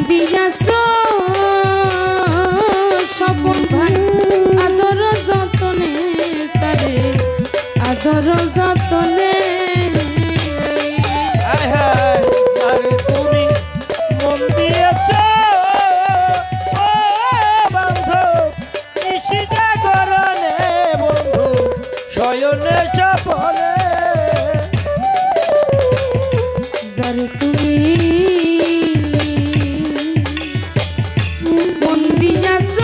দিয়াছ স্বপন ভাই আদর যতনে তারে আদর যতনে যারে তুমি মন দিয়াছ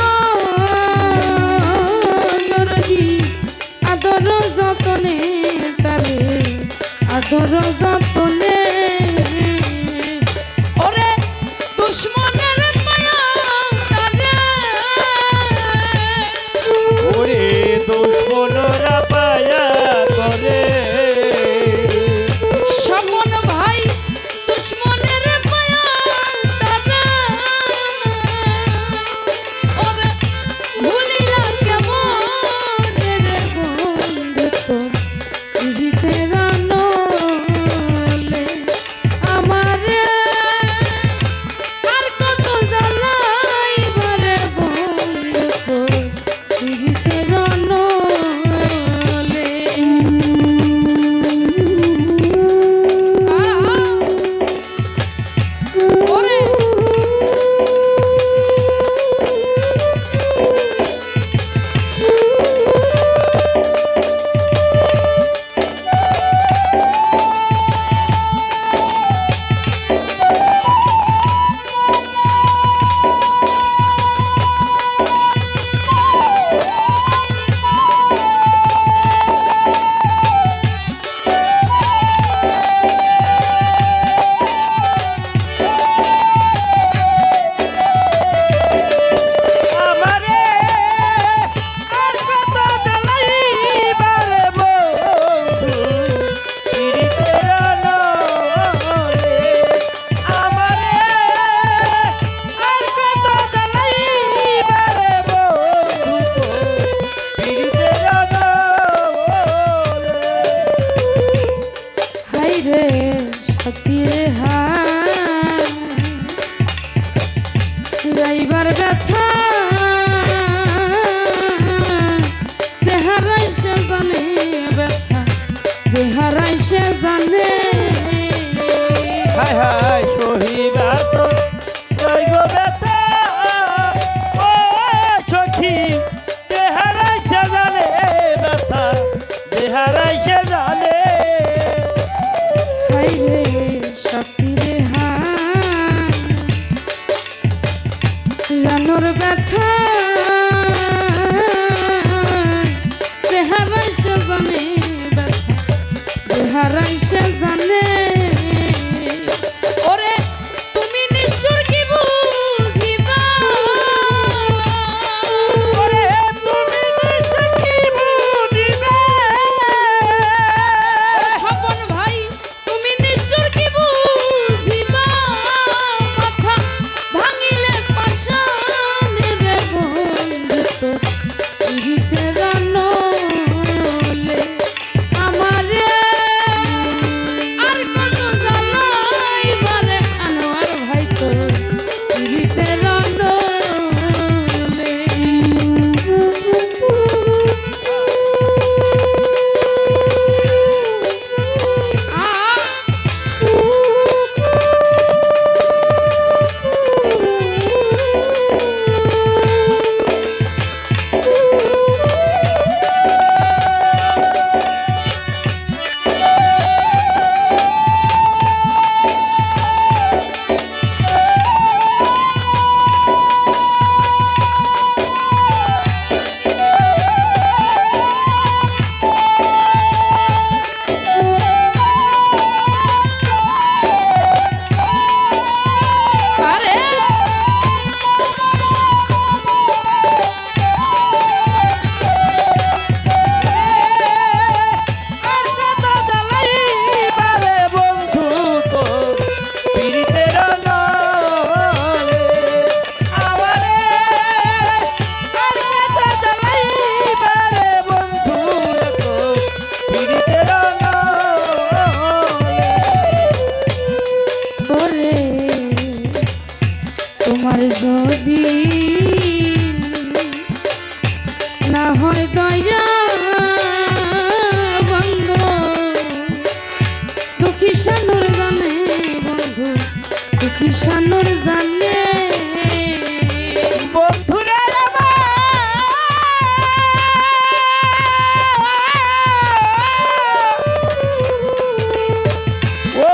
দরদি আদর যতনে তারে আদর যতনে ওরে দুশ্মনের মায়া তারে ওরে দুশ্মনরা পায়া করে স্বপন ভাই দুশ্মনের মায়া তারে ওরে ভুলিলা কেমন রে বন্ধু তোর হৃদয়ের নলে আমারে আর কত জ্বালাইবারে বন্ধু তোর হৃদয়ের নলে ওরে আমারে আর কত জ্বালাইবারে বন্ধু পিরিতের নলে আমারে আর কত জ্বালাইবারে বন্ধু পিরিতের নলে হাই রে সতীরে হাই রাইবার ব্যথা চেহারাই সে জানে ব্যথা চেহারাই সে জানে হায় হায় সহিবা তো রইব ব্যথা ও সখী দেহারাই সে জানে ব্যথা দেহারাই সে জানে হাই রে সতীরে হাই জানোর ব্যথা চেহারাই সে জানে ব্যথা চেহারাই সে জানে ওরে তুমি নিষ্ঠুর কি বুঝিবা ওরে তুমি নিশ্চয় কি বুঝিবে স্বপন ভাই তুমি নিষ্ঠুর কি বুঝিবা কথা ভাঙিলে পাশানে রে বন্ধু তোর হৃদয়ের নলে আমারে আর কিষানুর জানে বন্ধুরে ও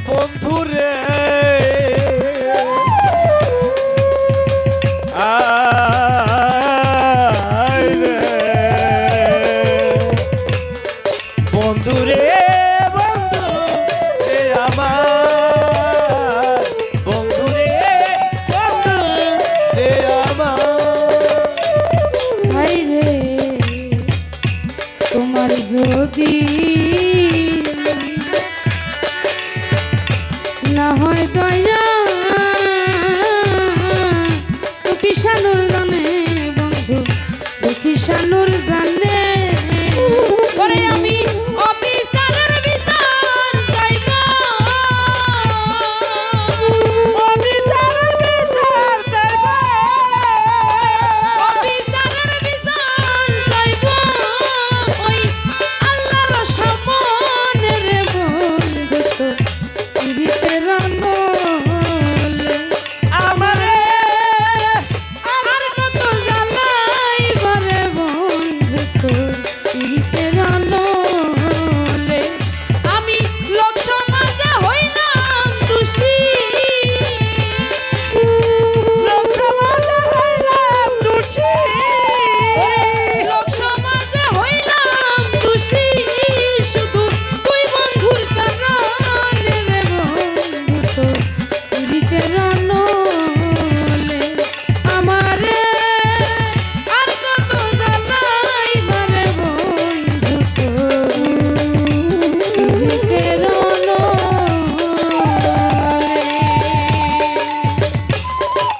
বন্ধুরে আয় রে বন্ধুরে বন্ধু এ আমার বন্ধুরে বন্ধু এ আমার ভাই রে তোমার যদি না হয় দয়া তো কিষানুর